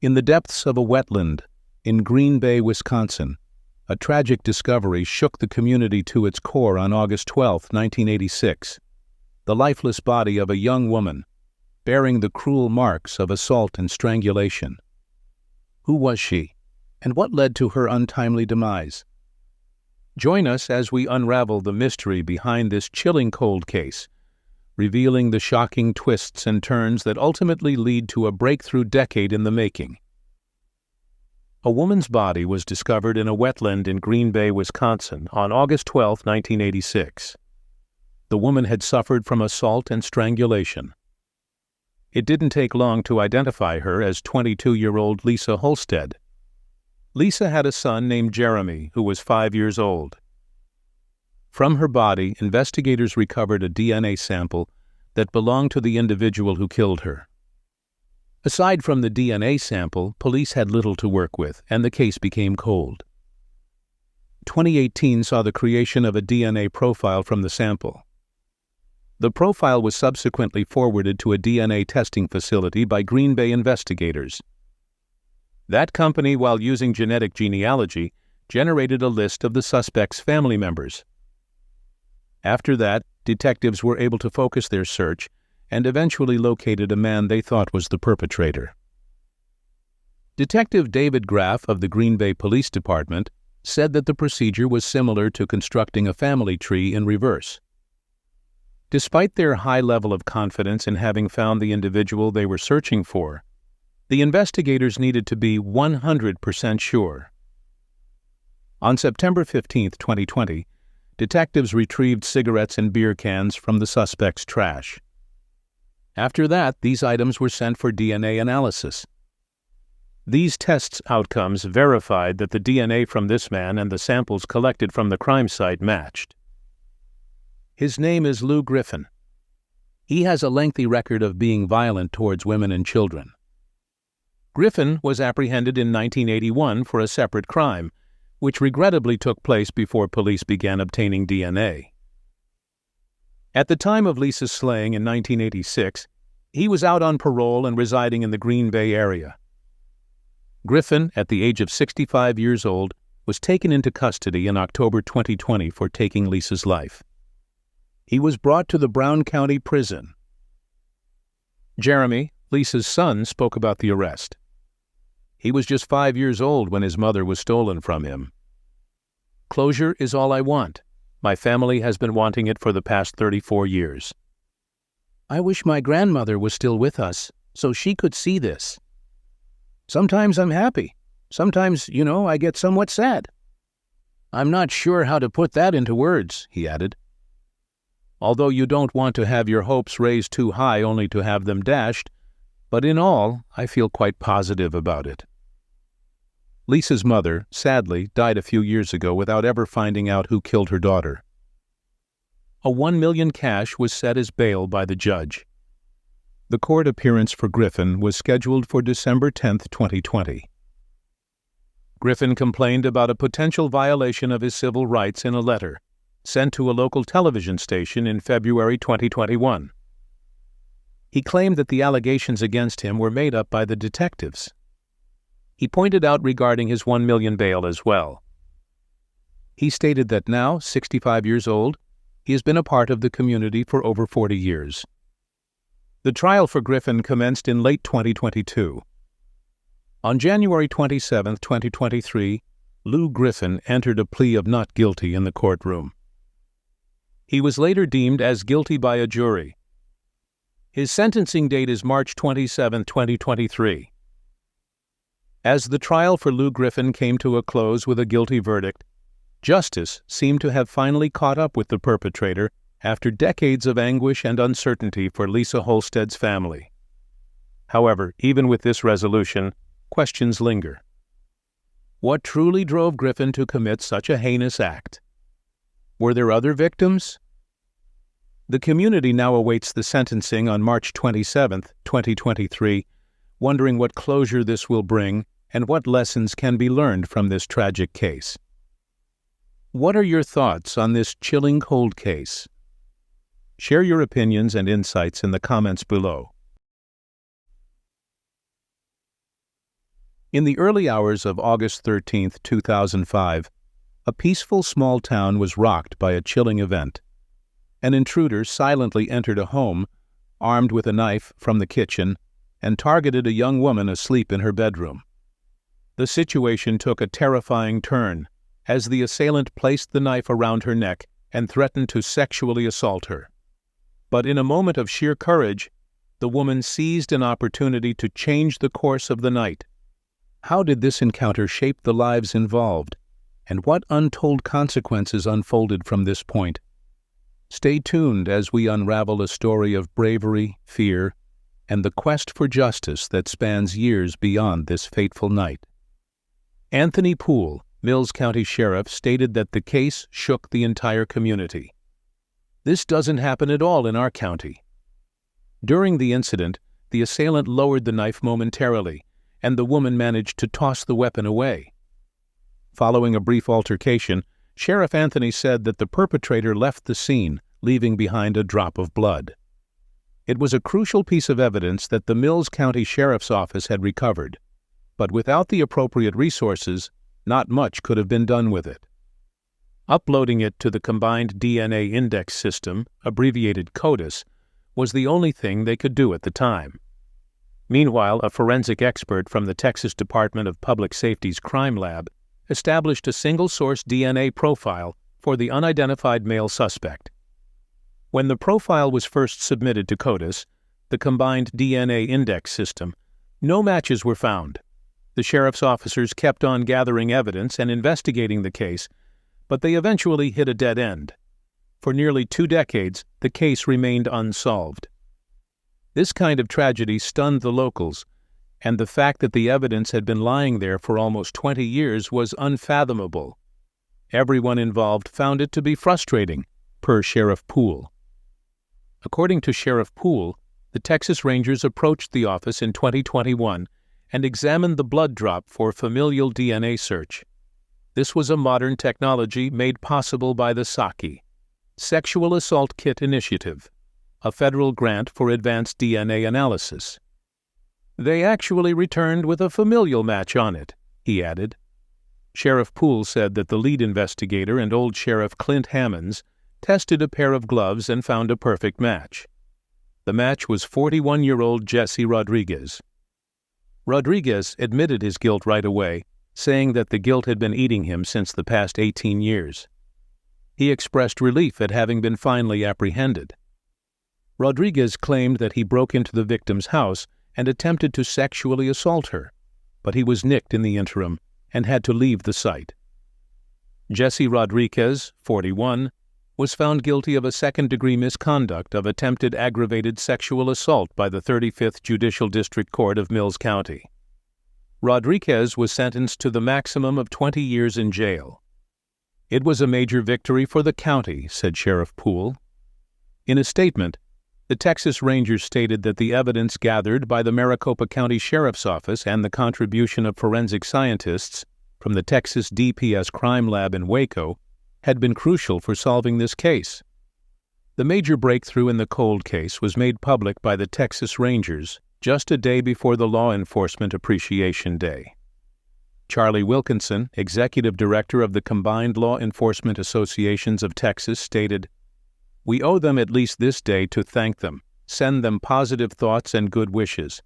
In the depths of a wetland in Green Bay, Wisconsin, a tragic discovery shook the community to its core on August 12, 1986. The lifeless body of a young woman, bearing the cruel marks of assault and strangulation. Who was she, and what led to her untimely demise? Join us as we unravel the mystery behind this chilling cold case, revealing the shocking twists and turns that ultimately lead to a breakthrough decade in the making. A woman's body was discovered in a wetland in Green Bay, Wisconsin, on August 12, 1986. The woman had suffered from assault and strangulation. It didn't take long to identify her as 22-year-old Lisa Holstead. Lisa had a son named Jeremy, who was 5 years old. From her body, investigators recovered a DNA sample that belonged to the individual who killed her. Aside from the DNA sample, police had little to work with, and the case became cold. 2018 saw the creation of a DNA profile from the sample. The profile was subsequently forwarded to a DNA testing facility by Green Bay investigators. That company, while using genetic genealogy, generated a list of the suspect's family members. After that, detectives were able to focus their search and eventually located a man they thought was the perpetrator. Detective David Graff of the Green Bay Police Department said that the procedure was similar to constructing a family tree in reverse. Despite their high level of confidence in having found the individual they were searching for, the investigators needed to be 100% sure. On September 15, 2020, detectives retrieved cigarettes and beer cans from the suspect's trash. After that, these items were sent for DNA analysis. These tests' outcomes verified that the DNA from this man and the samples collected from the crime site matched. His name is Lou Griffin. He has a lengthy record of being violent towards women and children. Griffin was apprehended in 1981 for a separate crime, which regrettably took place before police began obtaining DNA. At the time of Lisa's slaying in 1986, he was out on parole and residing in the Green Bay area. Griffin, at the age of 65 years old, was taken into custody in October 2020 for taking Lisa's life. He was brought to the Brown County Prison. Jeremy, Lisa's son, spoke about the arrest. He was just 5 years old when his mother was stolen from him. "Closure is all I want. My family has been wanting it for the past 34 years. I wish my grandmother was still with us, so she could see this. Sometimes I'm happy. Sometimes, I get somewhat sad. I'm not sure how to put that into words," he added. Although you don't want to have your hopes raised too high only to have them dashed, but in all, I feel quite positive about it. Lisa's mother, sadly, died a few years ago without ever finding out who killed her daughter. A $1 million cash was set as bail by the judge. The court appearance for Griffin was scheduled for December 10, 2020. Griffin complained about a potential violation of his civil rights in a letter sent to a local television station in February 2021. He claimed that the allegations against him were made up by the detectives. He pointed out regarding his $1 million bail as well. He stated that now, 65 years old, he has been a part of the community for over 40 years. The trial for Griffin commenced in late 2022. On January 27, 2023, Lou Griffin entered a plea of not guilty in the courtroom. He was later deemed as guilty by a jury. His sentencing date is March 27, 2023. As the trial for Lou Griffin came to a close with a guilty verdict, justice seemed to have finally caught up with the perpetrator after decades of anguish and uncertainty for Lisa Holstead's family. However, even with this resolution, questions linger. What truly drove Griffin to commit such a heinous act? Were there other victims? The community now awaits the sentencing on March 27, 2023, wondering what closure this will bring and what lessons can be learned from this tragic case. What are your thoughts on this chilling cold case? Share your opinions and insights in the comments below. In the early hours of August 13, 2005, a peaceful small town was rocked by a chilling event. An intruder silently entered a home, armed with a knife from the kitchen, and targeted a young woman asleep in her bedroom. The situation took a terrifying turn as the assailant placed the knife around her neck and threatened to sexually assault her. But in a moment of sheer courage, the woman seized an opportunity to change the course of the night. How did this encounter shape the lives involved, and what untold consequences unfolded from this point? Stay tuned as we unravel a story of bravery, fear, and the quest for justice that spans years beyond this fateful night. Anthony Poole, Mills County Sheriff, stated that the case shook the entire community. "This doesn't happen at all in our county." During the incident, the assailant lowered the knife momentarily, and the woman managed to toss the weapon away. Following a brief altercation, Sheriff Anthony said that the perpetrator left the scene, leaving behind a drop of blood. It was a crucial piece of evidence that the Mills County Sheriff's Office had recovered, but without the appropriate resources, not much could have been done with it. Uploading it to the Combined DNA Index System, abbreviated CODIS, was the only thing they could do at the time. Meanwhile, a forensic expert from the Texas Department of Public Safety's crime lab established a single-source DNA profile for the unidentified male suspect. When the profile was first submitted to CODIS, the Combined DNA Index System, no matches were found. The sheriff's officers kept on gathering evidence and investigating the case, but they eventually hit a dead end. For nearly 2 decades, the case remained unsolved. This kind of tragedy stunned the locals, and the fact that the evidence had been lying there for almost 20 years was unfathomable. Everyone involved found it to be frustrating, per Sheriff Poole. According to Sheriff Poole, the Texas Rangers approached the office in 2021 and examined the blood drop for familial DNA search. This was a modern technology made possible by the SAKI, Sexual Assault Kit Initiative, a federal grant for advanced DNA analysis. "They actually returned with a familial match on it," he added. Sheriff Poole said that the lead investigator and old Sheriff Clint Hammonds tested a pair of gloves and found a perfect match. The match was 41-year-old Jessie Rodriguez. Rodriguez admitted his guilt right away, saying that the guilt had been eating him since the past 18 years. He expressed relief at having been finally apprehended. Rodriguez claimed that he broke into the victim's house and attempted to sexually assault her, but he was nicked in the interim and had to leave the site. Jessie Rodriguez, 41, was found guilty of a second-degree misconduct of attempted aggravated sexual assault by the 35th Judicial District Court of Mills County. Rodriguez was sentenced to the maximum of 20 years in jail. "It was a major victory for the county," said Sheriff Poole. In a statement, the Texas Rangers stated that the evidence gathered by the Maricopa County Sheriff's Office and the contribution of forensic scientists from the Texas DPS Crime Lab in Waco had been crucial for solving this case. The major breakthrough in the cold case was made public by the Texas Rangers just a day before the Law Enforcement Appreciation Day. Charlie Wilkinson, executive director of the Combined Law Enforcement Associations of Texas, stated, "We owe them at least this day to thank them, send them positive thoughts and good wishes."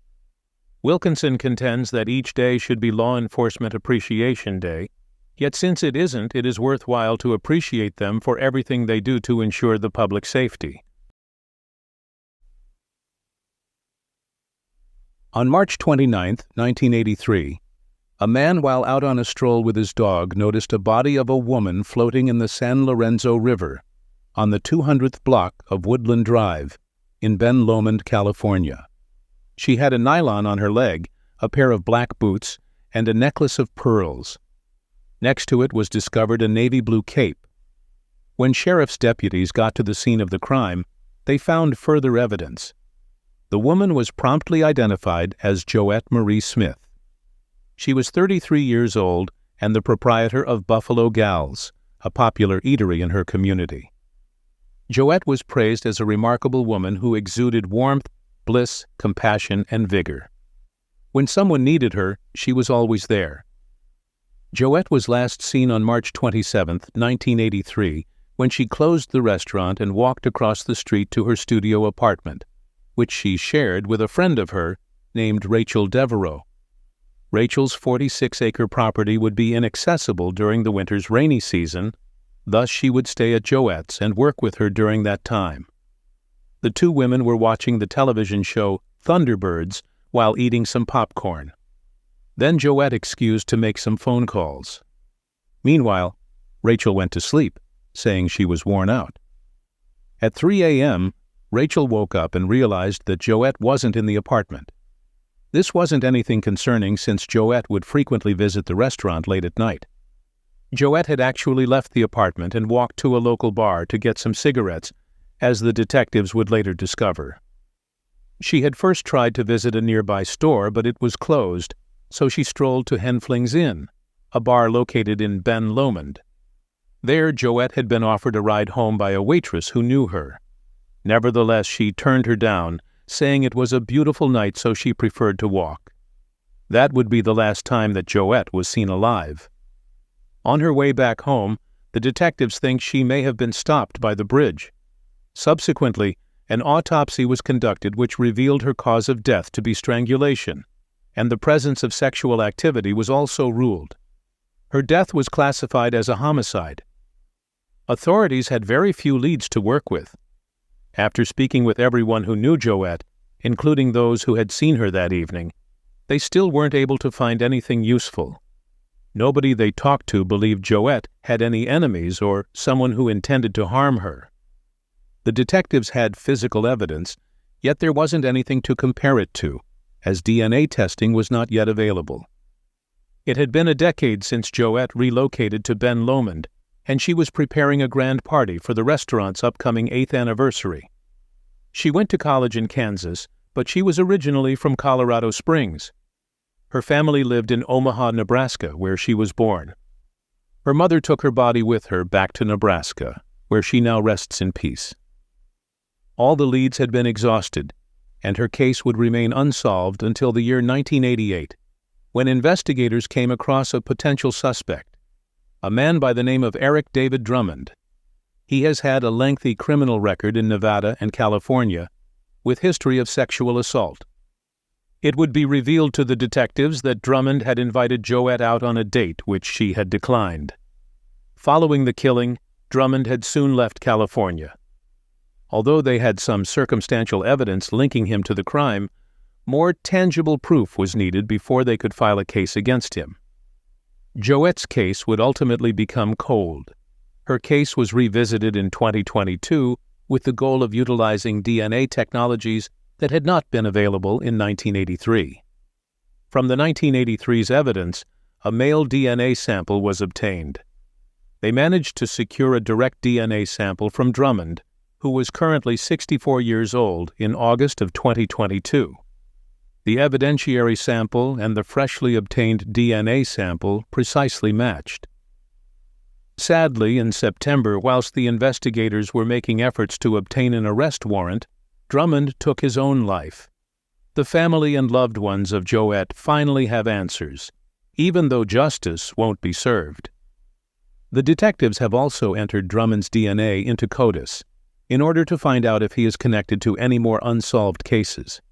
Wilkinson contends that each day should be Law Enforcement Appreciation Day, yet since it isn't, it is worthwhile to appreciate them for everything they do to ensure the public safety. On March 29, 1983, a man while out on a stroll with his dog noticed a body of a woman floating in the San Lorenzo River on the 200th block of Woodland Drive in Ben Lomond, California. She had a nylon on her leg, a pair of black boots, and a necklace of pearls. Next to it was discovered a navy blue cape. When sheriff's deputies got to the scene of the crime, they found further evidence. The woman was promptly identified as Joette Marie Smith. She was 33 years old and the proprietor of Buffalo Gals, a popular eatery in her community. Joette was praised as a remarkable woman who exuded warmth, bliss, compassion, and vigor. When someone needed her, she was always there. Joette was last seen on March 27, 1983, when she closed the restaurant and walked across the street to her studio apartment, which she shared with a friend of her named Rachel Devereaux. Rachel's 46-acre property would be inaccessible during the winter's rainy season, thus she would stay at Joette's and work with her during that time. The two women were watching the television show Thunderbirds while eating some popcorn. Then Joette excused to make some phone calls. Meanwhile, Rachel went to sleep, saying she was worn out. At 3 a.m., Rachel woke up and realized that Joette wasn't in the apartment. This wasn't anything concerning since Joette would frequently visit the restaurant late at night. Joette had actually left the apartment and walked to a local bar to get some cigarettes, as the detectives would later discover. She had first tried to visit a nearby store, but it was closed, so she strolled to Henfling's Inn, a bar located in Ben Lomond. There, Joette had been offered a ride home by a waitress who knew her. Nevertheless, she turned her down, saying it was a beautiful night, so she preferred to walk. That would be the last time that Joette was seen alive. On her way back home, the detectives think she may have been stopped by the bridge. Subsequently, an autopsy was conducted which revealed her cause of death to be strangulation, and the presence of sexual activity was also ruled. Her death was classified as a homicide. Authorities had very few leads to work with. After speaking with everyone who knew Joette, including those who had seen her that evening, they still weren't able to find anything useful. Nobody they talked to believed Joette had any enemies or someone who intended to harm her. The detectives had physical evidence, yet there wasn't anything to compare it to, as DNA testing was not yet available. It had been a decade since Joette relocated to Ben Lomond, and she was preparing a grand party for the restaurant's upcoming 8th anniversary. She went to college in Kansas, but she was originally from Colorado Springs. Her family lived in Omaha, Nebraska, where she was born. Her mother took her body with her back to Nebraska, where she now rests in peace. All the leads had been exhausted, and her case would remain unsolved until the year 1988, when investigators came across a potential suspect, a man by the name of Eric David Drummond. He has had a lengthy criminal record in Nevada and California, with history of sexual assault. It would be revealed to the detectives that Drummond had invited Joette out on a date which she had declined. Following the killing, Drummond had soon left California. Although they had some circumstantial evidence linking him to the crime, more tangible proof was needed before they could file a case against him. Joette's case would ultimately become cold. Her case was revisited in 2022 with the goal of utilizing DNA technologies that had not been available in 1983. From the 1983's evidence, a male DNA sample was obtained. They managed to secure a direct DNA sample from Drummond, who was currently 64 years old, in August of 2022. The evidentiary sample and the freshly obtained DNA sample precisely matched. Sadly, in September, whilst the investigators were making efforts to obtain an arrest warrant, Drummond took his own life. The family and loved ones of Joette finally have answers, even though justice won't be served. The detectives have also entered Drummond's DNA into CODIS, in order to find out if he is connected to any more unsolved cases.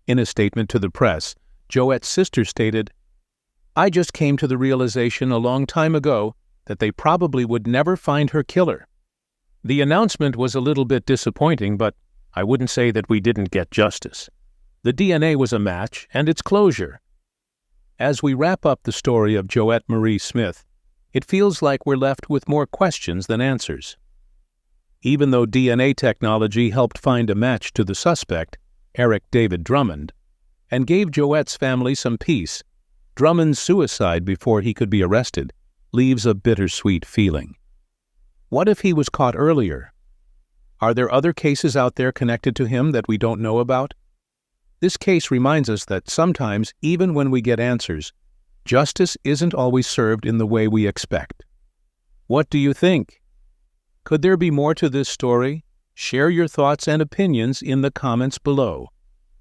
In a statement to the press, Joette's sister stated, "I just came to the realization a long time ago that they probably would never find her killer. The announcement was a little bit disappointing, but I wouldn't say that we didn't get justice. The DNA was a match, and it's closure." As we wrap up the story of Joette Marie Smith, it feels like we're left with more questions than answers. Even though DNA technology helped find a match to the suspect, Eric David Drummond, and gave Joette's family some peace, Drummond's suicide before he could be arrested leaves a bittersweet feeling. What if he was caught earlier? Are there other cases out there connected to him that we don't know about? This case reminds us that sometimes, even when we get answers, justice isn't always served in the way we expect. What do you think? Could there be more to this story? Share your thoughts and opinions in the comments below.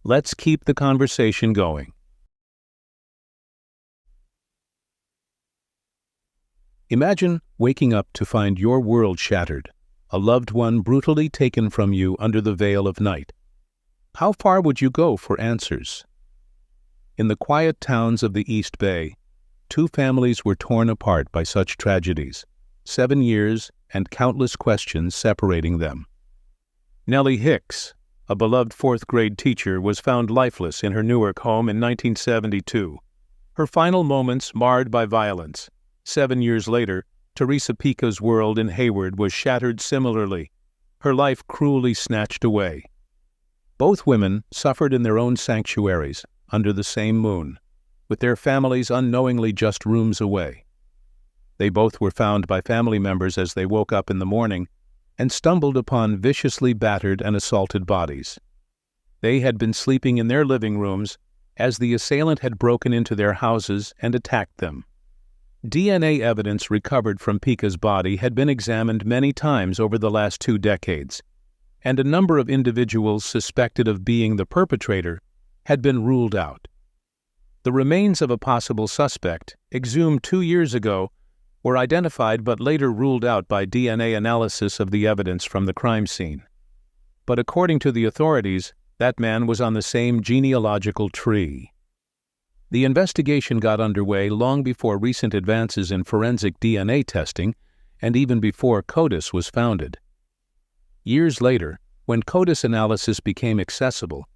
Let's keep the conversation going. Imagine waking up to find your world shattered, a loved one brutally taken from you under the veil of night. How far would you go for answers? In the quiet towns of the East Bay, 2 families were torn apart by such tragedies, 7 years and countless questions separating them. Nellie Hicks, a beloved 4th-grade teacher, was found lifeless in her Newark home in 1972. Her final moments marred by violence. 7 years later, Theresa Pica's world in Hayward was shattered similarly, her life cruelly snatched away. Both women suffered in their own sanctuaries, under the same moon, with their families unknowingly just rooms away. They both were found by family members as they woke up in the morning and stumbled upon viciously battered and assaulted bodies. They had been sleeping in their living rooms as the assailant had broken into their houses and attacked them. DNA evidence recovered from Pica's body had been examined many times over the last 2 decades, and a number of individuals suspected of being the perpetrator had been ruled out. The remains of a possible suspect, exhumed 2 years ago, were identified but later ruled out by DNA analysis of the evidence from the crime scene. But according to the authorities, that man was on the same genealogical tree. The investigation got underway long before recent advances in forensic DNA testing and even before CODIS was founded. Years later, when CODIS analysis became accessible,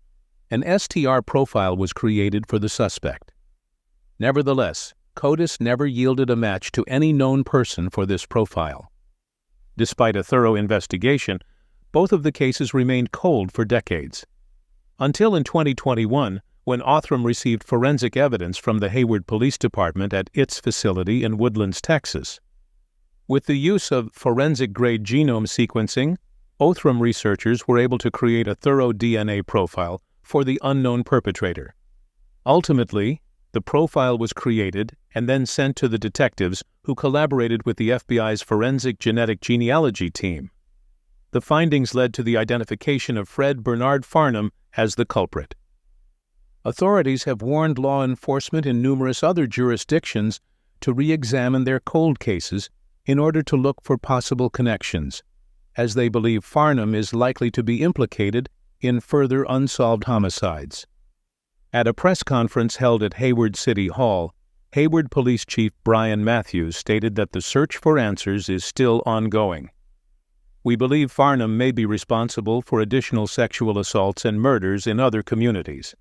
an STR profile was created for the suspect. Nevertheless, CODIS never yielded a match to any known person for this profile. Despite a thorough investigation, both of the cases remained cold for decades. Until in 2021, when Othram received forensic evidence from the Hayward Police Department at its facility in Woodlands, Texas. With the use of forensic-grade genome sequencing, Othram researchers were able to create a thorough DNA profile for the unknown perpetrator. Ultimately, the profile was created and then sent to the detectives who collaborated with the FBI's Forensic Genetic Genealogy team. The findings led to the identification of Fred Bernard Farnham as the culprit. Authorities have warned law enforcement in numerous other jurisdictions to re-examine their cold cases in order to look for possible connections, as they believe Farnham is likely to be implicated in further unsolved homicides. At a press conference held at Hayward City Hall, Hayward Police Chief Brian Matthews stated that the search for answers is still ongoing. We believe Farnham may be responsible for additional sexual assaults and murders in other communities.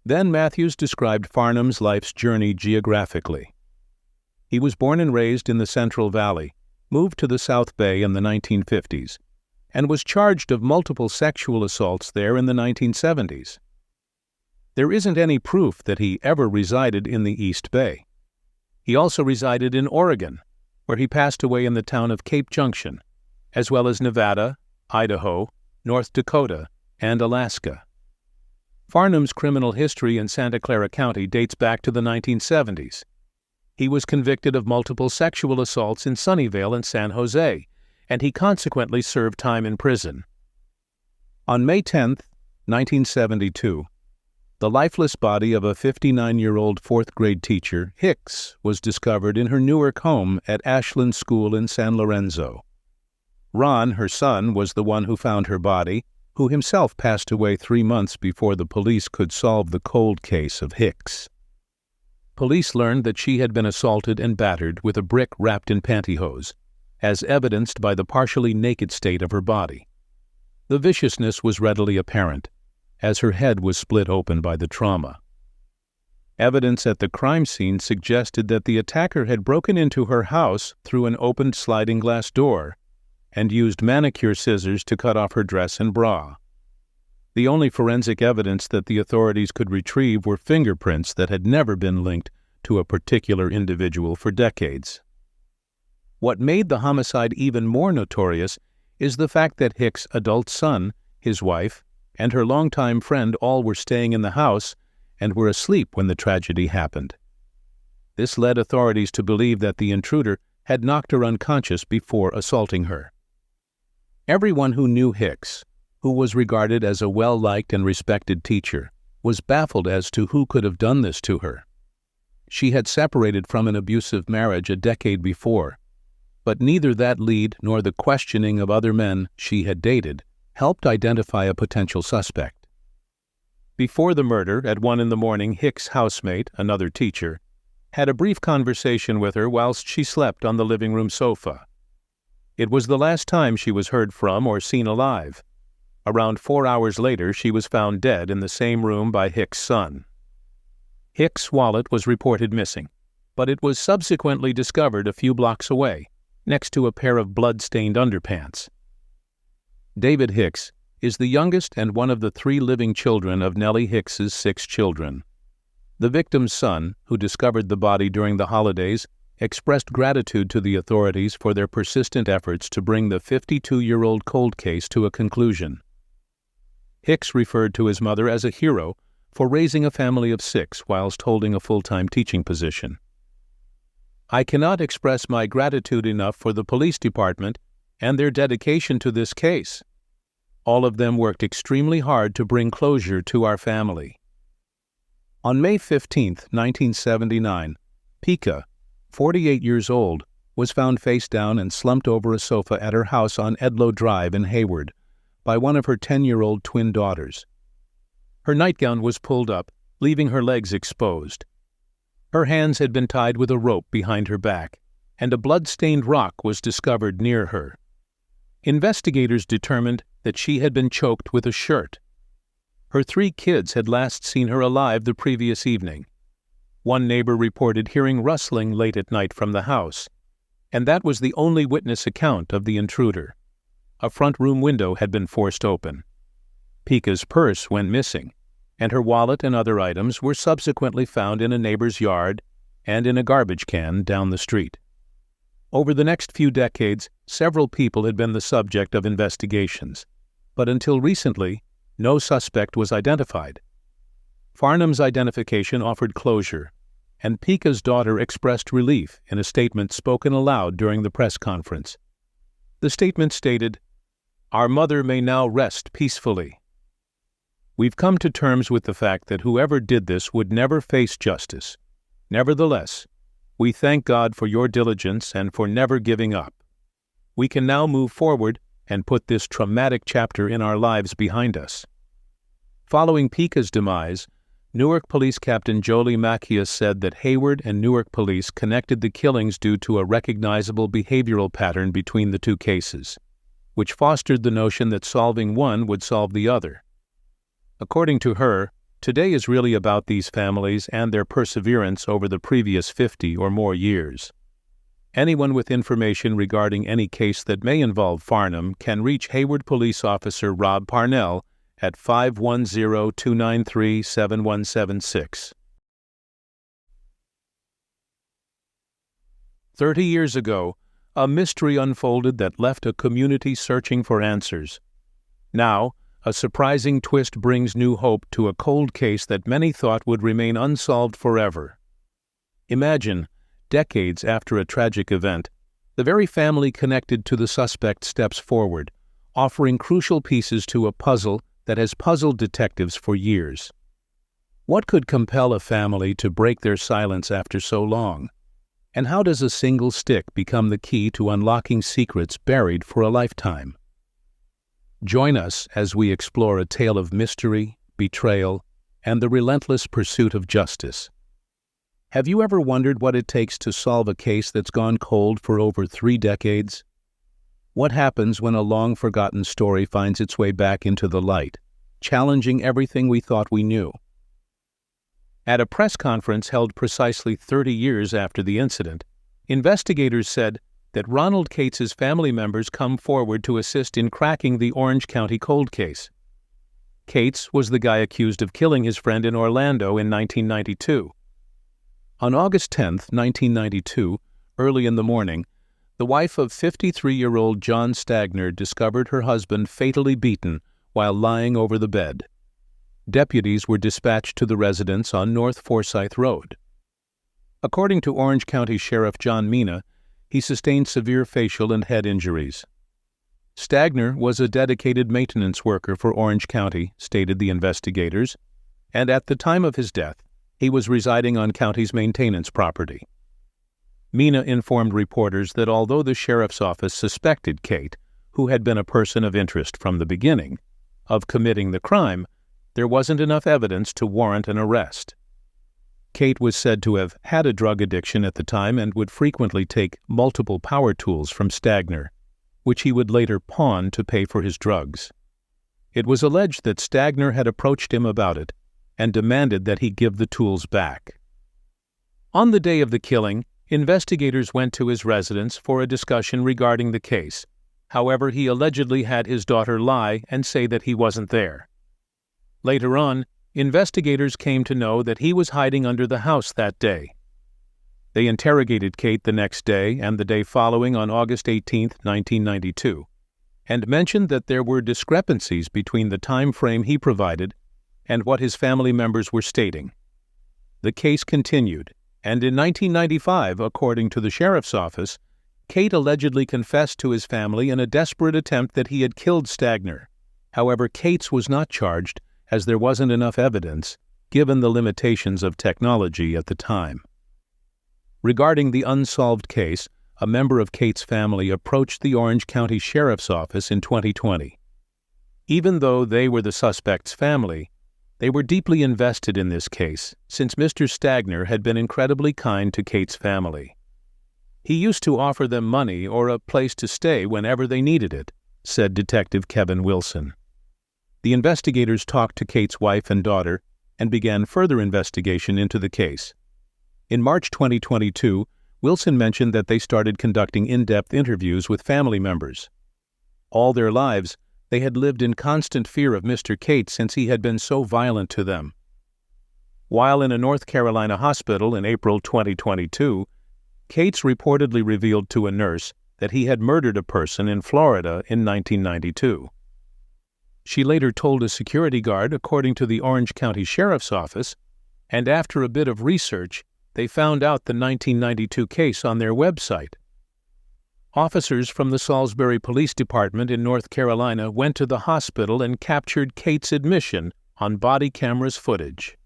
Then Matthews described Farnham's life's journey geographically. He was born and raised in the Central Valley, moved to the South Bay in the 1950s, and was charged of multiple sexual assaults there in the 1970s. There isn't any proof that he ever resided in the East Bay. He also resided in Oregon, where he passed away in the town of Cape Junction, as well as Nevada, Idaho, North Dakota, and Alaska. Farnham's criminal history in Santa Clara County dates back to the 1970s. He was convicted of multiple sexual assaults in Sunnyvale and San Jose, and he consequently served time in prison. On May 10, 1972, the lifeless body of a 59-year-old 4th-grade teacher, Hicks, was discovered in her Newark home at Ashland School in San Lorenzo. Ron, her son, was the one who found her body, who himself passed away 3 months before the police could solve the cold case of Hicks. Police learned that she had been assaulted and battered with a brick wrapped in pantyhose, as evidenced by the partially naked state of her body. The viciousness was readily apparent, as her head was split open by the trauma. Evidence at the crime scene suggested that the attacker had broken into her house through an opened sliding glass door and used manicure scissors to cut off her dress and bra. The only forensic evidence that the authorities could retrieve were fingerprints that had never been linked to a particular individual for decades. What made the homicide even more notorious is the fact that Hicks' adult son, his wife, and her longtime friend all were staying in the house and were asleep when the tragedy happened. This led authorities to believe that the intruder had knocked her unconscious before assaulting her. Everyone who knew Hicks, who was regarded as a well-liked and respected teacher, was baffled as to who could have done this to her. She had separated from an abusive marriage a decade before, but neither that lead nor the questioning of other men she had dated helped identify a potential suspect. Before the murder, at 1 a.m, Hicks' housemate, another teacher, had a brief conversation with her whilst she slept on the living room sofa. It was the last time she was heard from or seen alive. Around 4 hours later, she was found dead in the same room by Hicks' son. Hicks' wallet was reported missing, but it was subsequently discovered a few blocks away, next to a pair of blood-stained underpants. David Hicks is the youngest and one of the 3 living children of Nellie Hicks's 6 children. The victim's son, who discovered the body during the holidays, expressed gratitude to the authorities for their persistent efforts to bring the 52-year-old cold case to a conclusion. Hicks referred to his mother as a hero for raising a family of 6 whilst holding a full-time teaching position. "I cannot express my gratitude enough for the police department and their dedication to this case. All of them worked extremely hard to bring closure to our family." On May 15, 1979, Pica, 48 years old, was found face down and slumped over a sofa at her house on Edlow Drive in Hayward by one of her 10-year-old twin daughters. Her nightgown was pulled up, leaving her legs exposed. Her hands had been tied with a rope behind her back, and a blood-stained rock was discovered near her. Investigators determined that she had been choked with a shirt. Her 3 kids had last seen her alive the previous evening. One neighbor reported hearing rustling late at night from the house, and that was the only witness account of the intruder. A front room window had been forced open. Pica's purse went missing, and her wallet and other items were subsequently found in a neighbor's yard and in a garbage can down the street. Over the next few decades, several people had been the subject of investigations, but until recently, no suspect was identified. Farnham's identification offered closure, and Pica's daughter expressed relief in a statement spoken aloud during the press conference. The statement stated, "Our mother may now rest peacefully. We've come to terms with the fact that whoever did this would never face justice. Nevertheless, we thank God for your diligence and for never giving up. We can now move forward and put this traumatic chapter in our lives behind us." Following Pica's demise, Newark Police Captain Jolie Macchius said that Hayward and Newark Police connected the killings due to a recognizable behavioral pattern between the 2 cases, which fostered the notion that solving one would solve the other. According to her, today is really about these families and their perseverance over the previous 50 or more years. Anyone with information regarding any case that may involve Farnham can reach Hayward Police Officer Rob Parnell at 510-293-7176. 30 years ago, a mystery unfolded that left a community searching for answers. Now, a surprising twist brings new hope to a cold case that many thought would remain unsolved forever. Imagine, decades after a tragic event, the very family connected to the suspect steps forward, offering crucial pieces to a puzzle that has puzzled detectives for years. What could compel a family to break their silence after so long? And how does a single stick become the key to unlocking secrets buried for a lifetime? Join us as we explore a tale of mystery, betrayal, and the relentless pursuit of justice. Have you ever wondered what it takes to solve a case that's gone cold for over 3 decades? What happens when a long-forgotten story finds its way back into the light, challenging everything we thought we knew? At a press conference held precisely 30 years after the incident, investigators said that Ronald Cates's family members come forward to assist in cracking the Orange County cold case. Cates was the guy accused of killing his friend in Orlando in 1992. On August 10, 1992, early in the morning, the wife of 53-year-old John Stagner discovered her husband fatally beaten while lying over the bed. Deputies were dispatched to the residence on North Forsyth Road. According to Orange County Sheriff John Mina, he sustained severe facial and head injuries. Stagner was a dedicated maintenance worker for Orange County, stated the investigators, and at the time of his death, He was residing on county's maintenance property. Mina informed reporters that although the sheriff's office suspected Kate, who had been a person of interest from the beginning, of committing the crime, there wasn't enough evidence to warrant an arrest. Kate was said to have had a drug addiction at the time and would frequently take multiple power tools from Stagner, which he would later pawn to pay for his drugs. It was alleged that Stagner had approached him about it and demanded that he give the tools back. On the day of the killing, investigators went to his residence for a discussion regarding the case. However, he allegedly had his daughter lie and say that he wasn't there. Later on, investigators came to know that he was hiding under the house that day. They interrogated Kate the next day and the day following on August 18, 1992, and mentioned that there were discrepancies between the time frame he provided and what his family members were stating. The case continued, and in 1995, according to the sheriff's office, Kate allegedly confessed to his family in a desperate attempt that he had killed Stagner. However, Kate's was not charged as there wasn't enough evidence, given the limitations of technology at the time. Regarding the unsolved case, a member of Kate's family approached the Orange County Sheriff's Office in 2020. Even though they were the suspect's family, they were deeply invested in this case, since Mr. Stagner had been incredibly kind to Kate's family. He used to offer them money or a place to stay whenever they needed it, said Detective Kevin Wilson. The investigators talked to Kate's wife and daughter and began further investigation into the case. In March 2022, Wilson mentioned that they started conducting in-depth interviews with family members. All their lives, they had lived in constant fear of Mr. Kate since he had been so violent to them. While in a North Carolina hospital in April 2022, Kate's reportedly revealed to a nurse that he had murdered a person in Florida in 1992. She later told a security guard, according to the Orange County Sheriff's Office, and after a bit of research, they found out the 1992 case on their website. Officers from the Salisbury Police Department in North Carolina went to the hospital and captured Kate's admission on body camera's footage.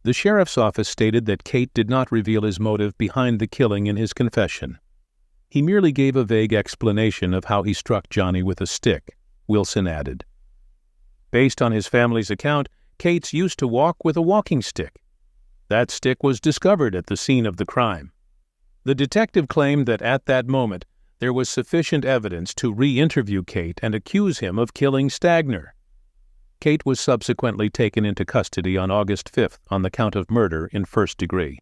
The sheriff's office stated that Kate did not reveal his motive behind the killing in his confession. He merely gave a vague explanation of how he struck Johnny with a stick, Wilson added. Based on his family's account, Kate's used to walk with a walking stick. That stick was discovered at the scene of the crime. The detective claimed that at that moment, there was sufficient evidence to re-interview Kate and accuse him of killing Stagner. Kate was subsequently taken into custody on August 5th on the count of murder in first degree.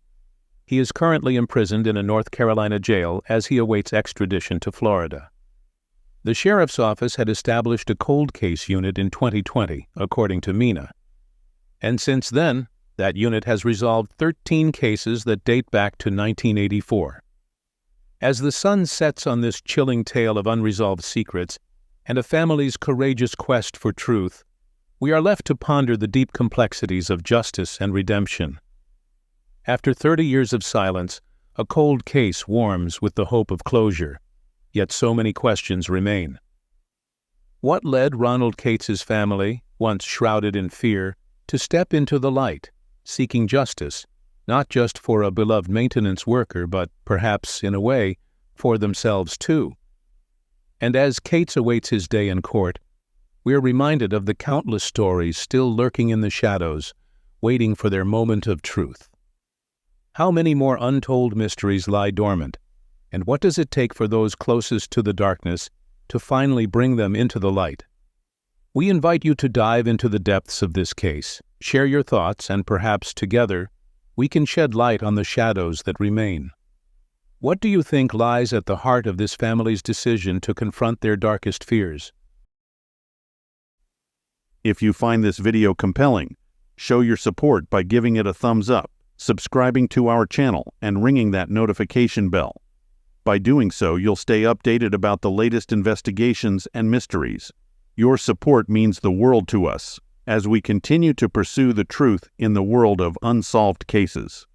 He is currently imprisoned in a North Carolina jail as he awaits extradition to Florida. The sheriff's office had established a cold case unit in 2020, according to Mina. And since then, that unit has resolved 13 cases that date back to 1984. As the sun sets on this chilling tale of unresolved secrets and a family's courageous quest for truth, we are left to ponder the deep complexities of justice and redemption. After 30 years of silence, a cold case warms with the hope of closure, yet so many questions remain. What led Ronald Cates' family, once shrouded in fear, to step into the light, seeking justice, not just for a beloved maintenance worker, but perhaps, in a way, for themselves too? And as Cates awaits his day in court, we are reminded of the countless stories still lurking in the shadows, waiting for their moment of truth. How many more untold mysteries lie dormant, and what does it take for those closest to the darkness to finally bring them into the light? We invite you to dive into the depths of this case, share your thoughts, and perhaps together we can shed light on the shadows that remain. What do you think lies at the heart of this family's decision to confront their darkest fears? If you find this video compelling, show your support by giving it a thumbs up, subscribing to our channel, and ringing that notification bell. By doing so, you'll stay updated about the latest investigations and mysteries. Your support means the world to us as we continue to pursue the truth in the world of unsolved cases.